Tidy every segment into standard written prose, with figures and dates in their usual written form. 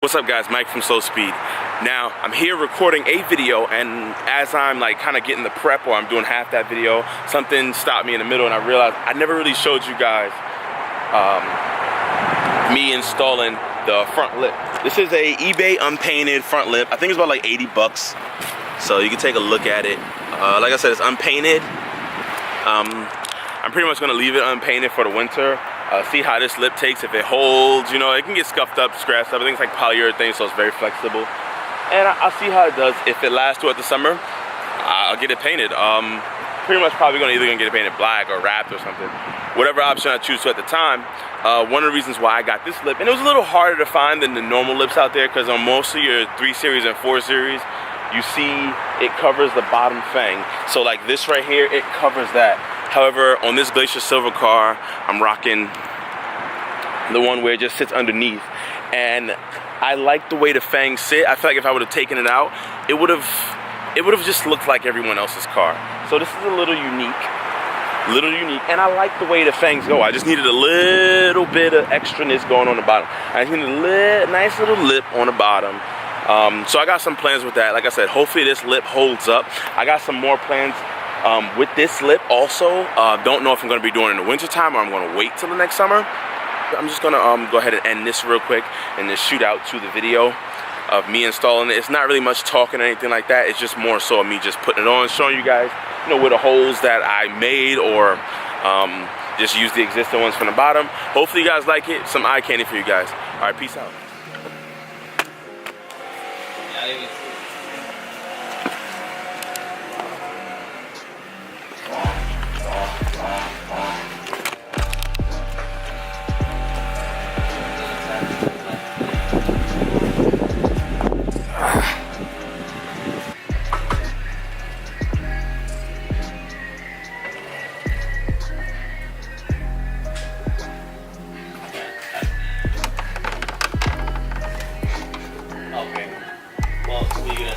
What's up guys, Mike from Slowspeed. Now, I'm here recording a video, and as I'm like kind of getting the prep, or I'm doing half that video, something stopped me in the middle and I realized I never really showed you guys me installing the front lip. This is a eBay unpainted front lip. I think it's about like 80 bucks. So you can take a look at it. Like I said, it's unpainted. I'm pretty much gonna leave it unpainted for the winter. See how this lip takes, if it holds, you know, it can get scuffed up, scratched up. I think it's like polyurethane, so it's very flexible. And I'll see how it does. If it lasts throughout the summer, I'll get it painted. Pretty much probably either gonna get it painted black or wrapped or something. Whatever option I choose to at the time. One of the reasons why I got this lip, and it was a little harder to find than the normal lips out there, because on most of your 3 Series and 4 Series, you see it covers the bottom fang. So like this right here, it covers that. However, on this Glacier Silver car, I'm rocking the one where it just sits underneath. And I like the way the fangs sit. I feel like if I would have taken it out, it would have just looked like everyone else's car. So this is a little unique. And I like the way the fangs go. I just needed a little bit of extraness going on the bottom. I just needed a nice little lip on the bottom. So I got some plans with that. Like I said, hopefully this lip holds up. I got some more plans with this lip also. Don't know if I'm going to be doing it in the winter time or I'm going to wait till the next summer. I'm just going to go ahead and end this real quick and just shoot out to the video of me installing it. It's not really much talking or anything like that. It's just more so of me just putting it on, showing you guys, you know, where the holes that I made, or just use the existing ones from the bottom. Hopefully you guys like it. Some eye candy for you guys. All right, peace out.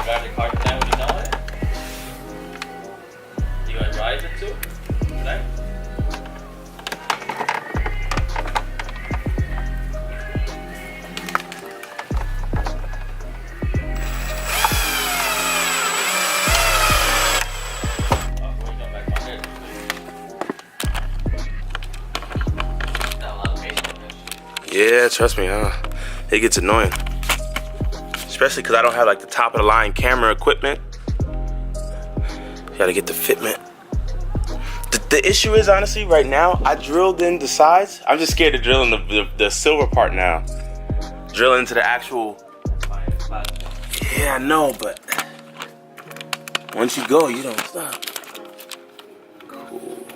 Drive the car tonight when you know it? You gonna drive it too? Tonight? Yeah, trust me, it gets annoying. Especially because I don't have like the top of the line camera equipment. You gotta get the fitment. The issue is, honestly, right now, I drilled in the sides. I'm just scared to drill in the silver part now. Drill into the actual. Yeah, I know, but once you go, you don't stop. Cool.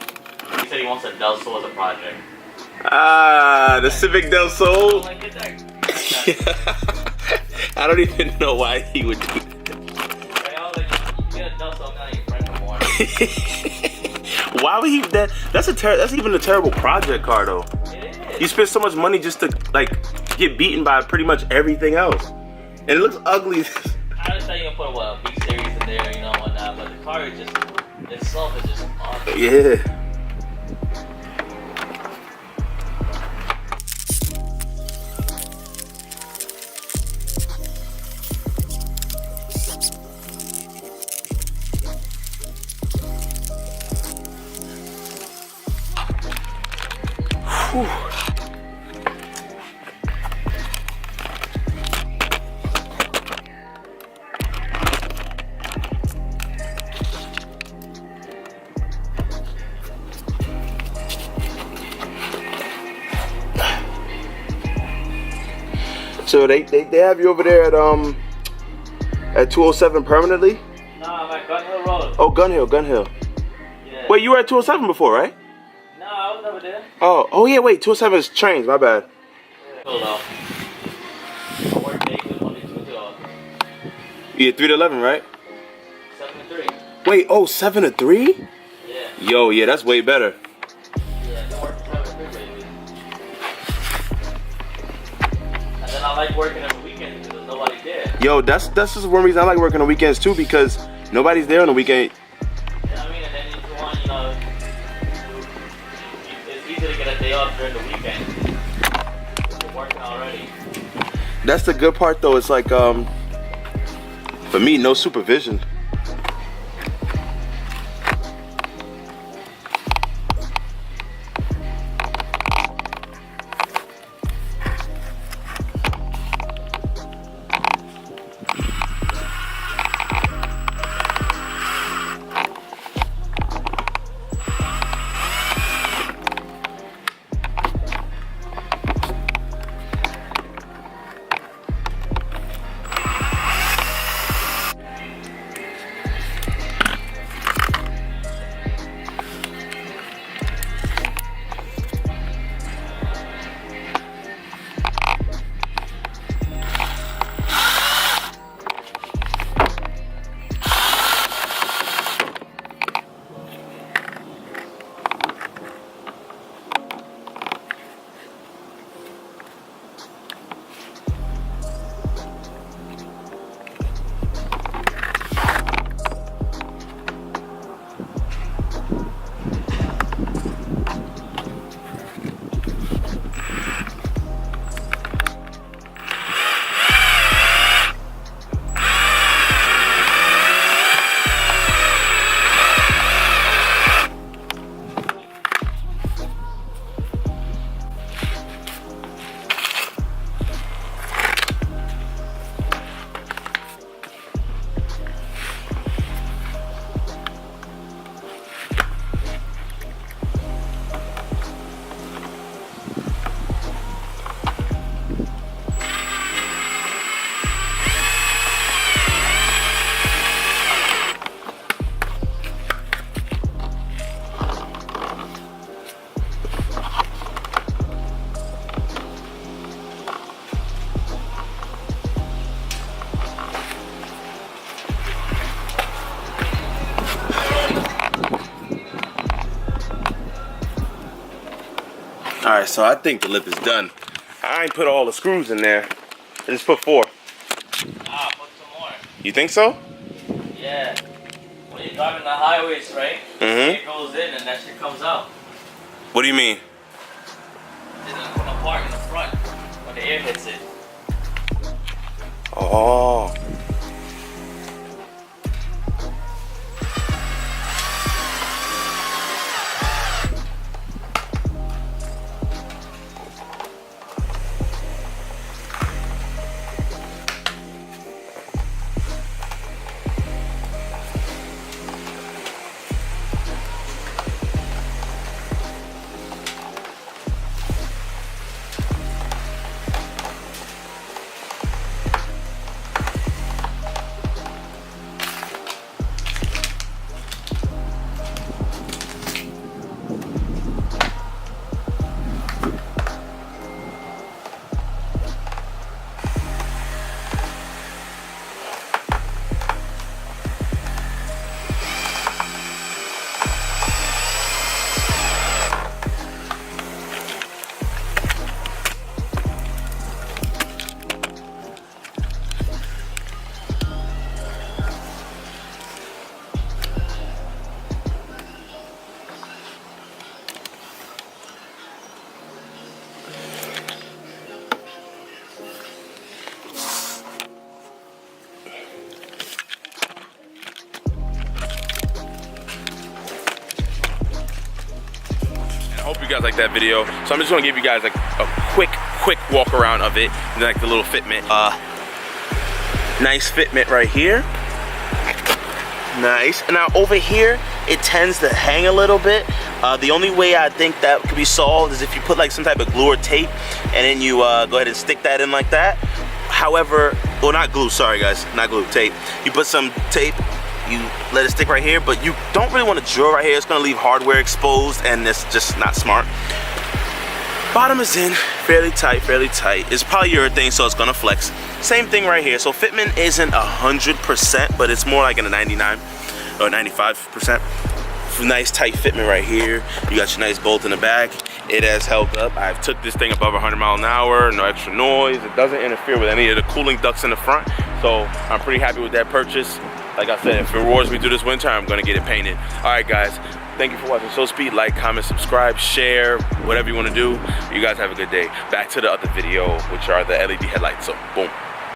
He said he wants a Del Sol as a project. Ah, the Civic Del Sol. Yeah. I don't even know why he would do that. Why would he? That's even a terrible project car though. It is. You spend so much money just to like get beaten by pretty much everything else, and it looks ugly. I understand you can put a B series in there, you know, whatnot, but the car is just itself is just awesome. Yeah. Whew. So they have you over there at 207 permanently? Nah, I'm at Gun Hill Road. Oh, Gun Hill. Yeah. Wait, you were at 207 before, right? No, I was never there. Oh yeah, wait, 207 is trains, my bad. Yeah. Cool though. I work day with only 2 to Yeah, 3 to 11, right? 7 to 3. Wait, oh, 7 to 3? Yeah. Yo, yeah, that's way better. Yeah, I work 7 to 3, baby. And then I like working on the weekends because there's nobody there. Yo, that's just one reason I like working on weekends too, because nobody's there on the weekend. Yeah, I mean, and then if you want, you know, it's easy to get a day off during the weekend. You're working already. That's the good part though. It's like, for me, no supervision. Alright, so I think the lip is done. I ain't put all the screws in there. I just put 4. Ah, put some more. You think so? Yeah. When you're driving the highways, right? It goes in and that shit comes out. What do you mean? It doesn't come apart in the front when the air hits it. Oh. I hope you guys like that video. So I'm just gonna give you guys like a quick walk around of it, and then like the little fitment. Nice fitment right here. Nice. And now over here, it tends to hang a little bit. The only way I think that could be solved is if you put like some type of glue or tape, and then you go ahead and stick that in like that. However, well, not glue, sorry guys, not glue, tape. You put some tape, you let it stick right here, but you don't really want to drill right here. It's gonna leave hardware exposed, and it's just not smart. Bottom is in, fairly tight, fairly tight. It's polyurethane, so it's gonna flex. Same thing right here. So fitment isn't 100%, but it's more like in a 99 or 95%. Nice tight fitment right here. You got your nice bolt in the back. It has held up. I've took this thing above 100 miles an hour, no extra noise. It doesn't interfere with any of the cooling ducts in the front. So I'm pretty happy with that purchase. Like I said, if it rewards me through this winter, I'm gonna get it painted. All right, guys. thank you for watching Slowspeed. Like, comment, subscribe, share, whatever you want to do. You guys have a good day. Back to the other video, which are the LED headlights. So, boom.